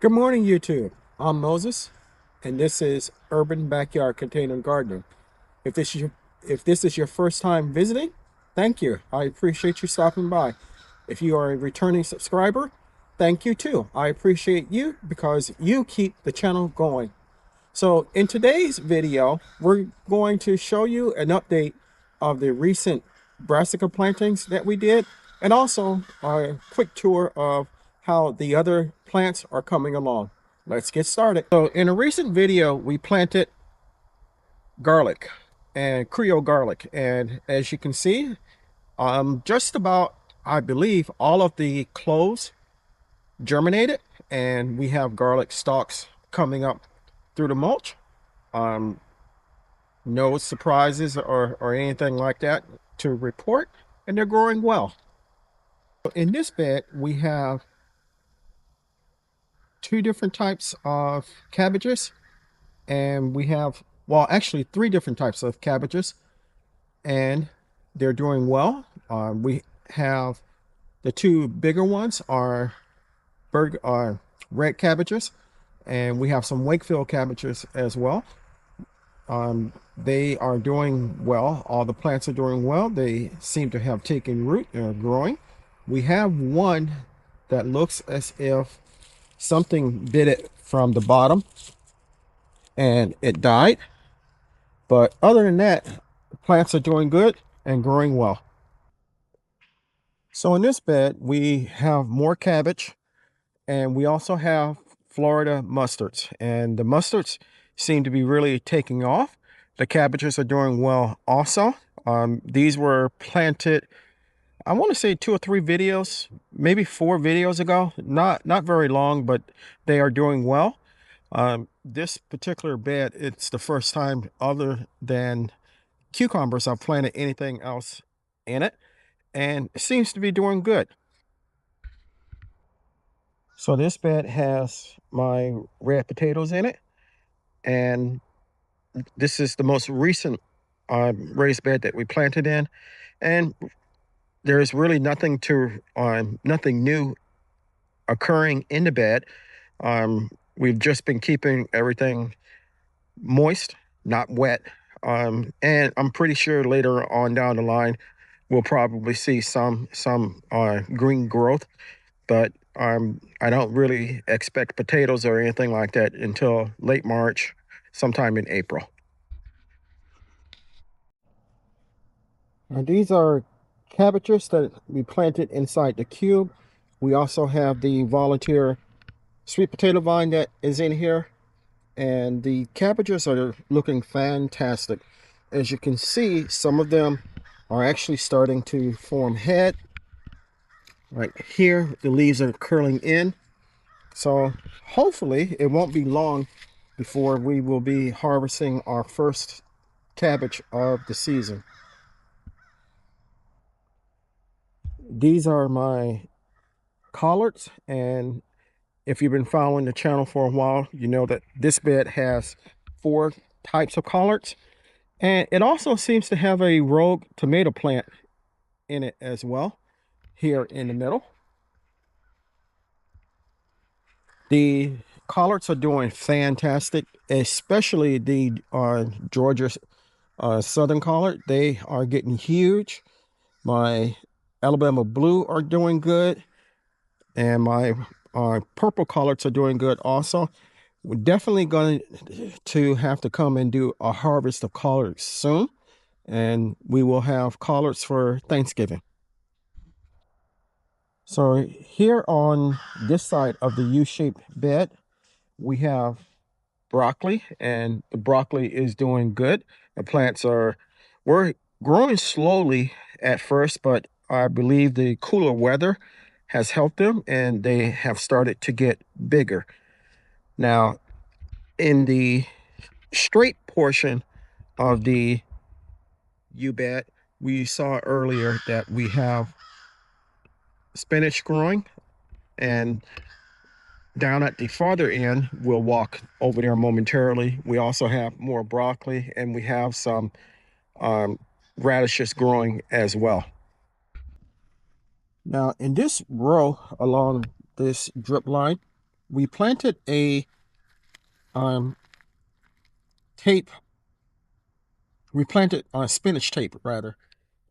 Good morning, YouTube. I'm Moses, and this is Urban Backyard Container Gardening. If this is your first time visiting, thank you. I appreciate you stopping by. If you are a returning subscriber, thank you too. I appreciate you because you keep the channel going. So in today's video, we're going to show you an update of the recent brassica plantings that we did, and also a quick tour of how the other plants are coming along. Let's get started. So in a recent video, we planted garlic and Creole garlic. And as you can see, just about, I believe, all of the cloves germinated, and we have garlic stalks coming up through the mulch. No surprises or anything like that to report, and they're growing well. In this bed, we have two different types of cabbages, and we have, well, actually three different types of cabbages, and they're doing well. We have the two bigger ones are red cabbages, and we have some Wakefield cabbages as well. They are doing well. All the plants are doing well. They seem to have taken root and are growing. We have one that looks as if something bit it from the bottom and it died. But other than that, the plants are doing good and growing well. So in this bed, we have more cabbage, and we also have Florida mustards, and the mustards seem to be really taking off. The cabbages are doing well also. These were planted, I want to say 2 or 3 videos, maybe 4 videos ago. Not very long, but they are doing well. This particular bed, it's the first time other than cucumbers I've planted anything else in it, and it seems to be doing good. So this bed has my red potatoes in it, and this is the most recent raised bed that we planted in, and there's really nothing new occurring in the bed. We've just been keeping everything moist, not wet, and I'm pretty sure later on down the line we'll probably see some green growth, but I don't really expect potatoes or anything like that until late March, sometime in April. Now these are cabbages that we planted inside the cube. We also have the volunteer sweet potato vine that is in here, and the cabbages are looking fantastic. As you can see, some of them are actually starting to form head. Right here, the leaves are curling in. So hopefully it won't be long before we will be harvesting our first cabbage of the season. These are my collards, and if you've been following the channel for a while, you know that this bed has 4 types of collards, and it also seems to have a rogue tomato plant in it as well, here in the middle. The collards are doing fantastic, especially the Georgia Southern collard. They are getting huge. My Alabama blue are doing good, and my purple collards are doing good also. We're definitely going to have to come and do a harvest of collards soon, and we will have collards for Thanksgiving. So here on this side of the U-shaped bed, we have broccoli, and the broccoli is doing good. The plants we're growing slowly at first, but I believe the cooler weather has helped them, and they have started to get bigger. Now, in the straight portion of the U-bed, we saw earlier that we have spinach growing, and down at the farther end, we'll walk over there momentarily. We also have more broccoli, and we have some radishes growing as well. Now, in this row along this drip line, we planted a tape. We planted on spinach tape rather,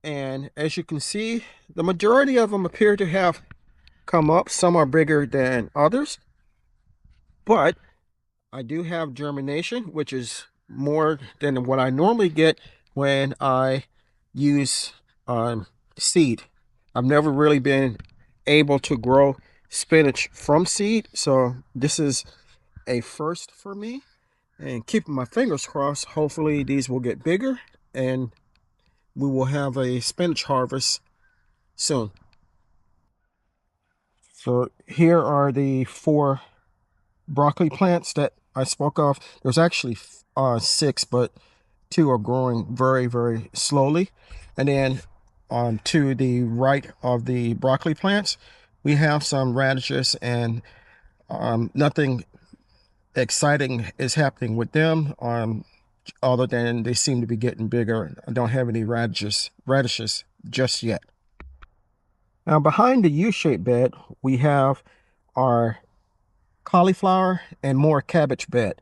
and as you can see, the majority of them appear to have come up. Some are bigger than others, but I do have germination, which is more than what I normally get when I use seed. I've never really been able to grow spinach from seed, so this is a first for me. And keeping my fingers crossed, hopefully these will get bigger and we will have a spinach harvest soon. So here are the 4 broccoli plants that I spoke of. There's actually 6, but 2 are growing very, very slowly. And then to the right of the broccoli plants, we have some radishes, and nothing exciting is happening with them, other than they seem to be getting bigger. I don't have any radishes just yet. Now behind the U-shaped bed, we have our cauliflower and more cabbage bed.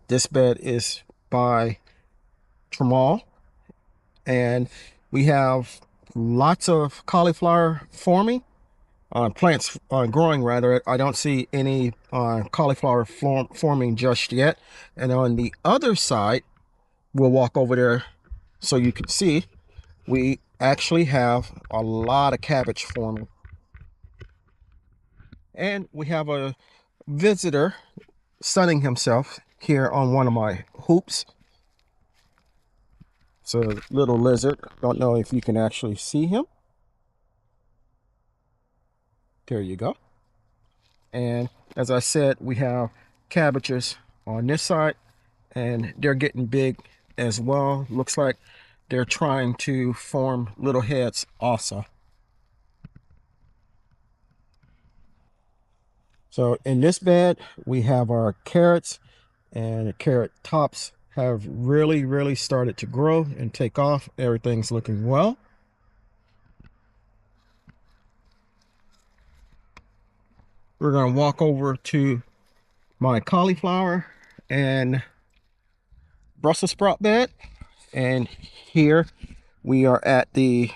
This bed is by Tramal, and we have lots of cauliflower forming, plants growing rather. I don't see any cauliflower forming just yet. And on the other side, we'll walk over there so you can see, we actually have a lot of cabbage forming. And we have a visitor sunning himself here on one of my hoops. It's a little lizard. Don't know if you can actually see him. There you go. And as I said, we have cabbages on this side, and they're getting big as well. Looks like they're trying to form little heads also. So in this bed, we have our carrots, and the carrot tops have really started to grow and take off. Everything's looking well. We're going to walk over to my cauliflower and Brussels sprout bed, and here we are at the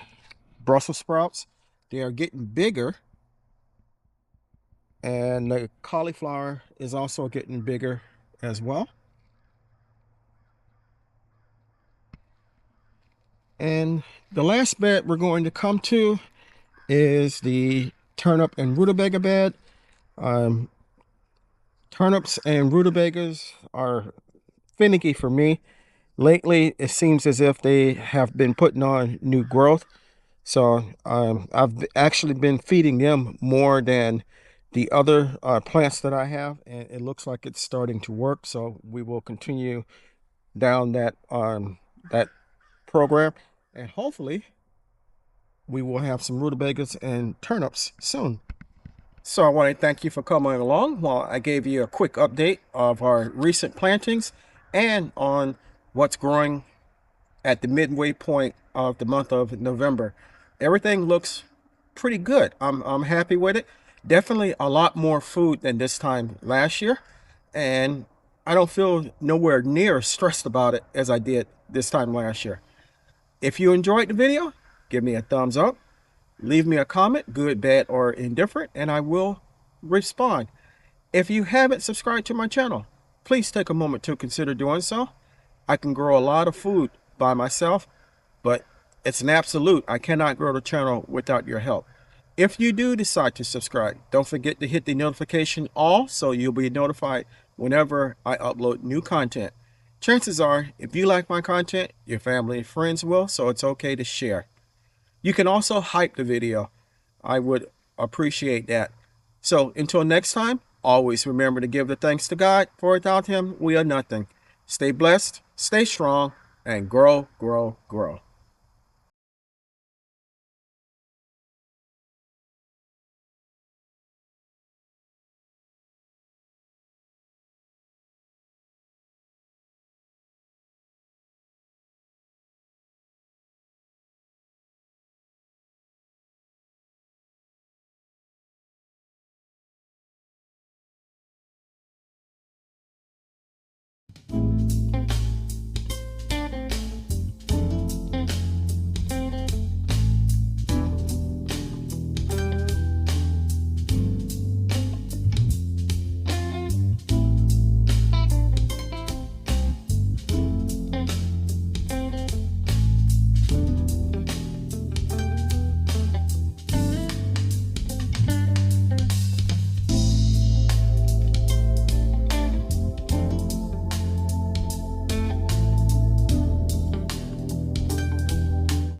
Brussels sprouts. They are getting bigger, and the cauliflower is also getting bigger as well. And the last bed we're going to come to is the turnip and rutabaga bed. Turnips and rutabagas are finicky for me. Lately, it seems as if they have been putting on new growth. So I've actually been feeding them more than the other plants that I have, and it looks like it's starting to work. So we will continue down that program, and hopefully we will have some rutabagas and turnips soon. So I want to thank you for coming along while I gave you a quick update of our recent plantings and on what's growing at the midway point of the month of November. Everything looks pretty good. I'm happy with it. Definitely a lot more food than this time last year, and I don't feel nowhere near stressed about it as I did this time last year. If you enjoyed the video, give me a thumbs up. Leave me a comment, good, bad, or indifferent, and I will respond. If you haven't subscribed to my channel, please take a moment to consider doing so. I can grow a lot of food by myself, but it's an absolute. I cannot grow the channel without your help. If you do decide to subscribe, don't forget to hit the notification all so you'll be notified whenever I upload new content. Chances are, if you like my content, your family and friends will, so it's okay to share. You can also hype the video. I would appreciate that. So until next time, always remember to give the thanks to God, for without him, we are nothing. Stay blessed, stay strong, and grow, grow, grow.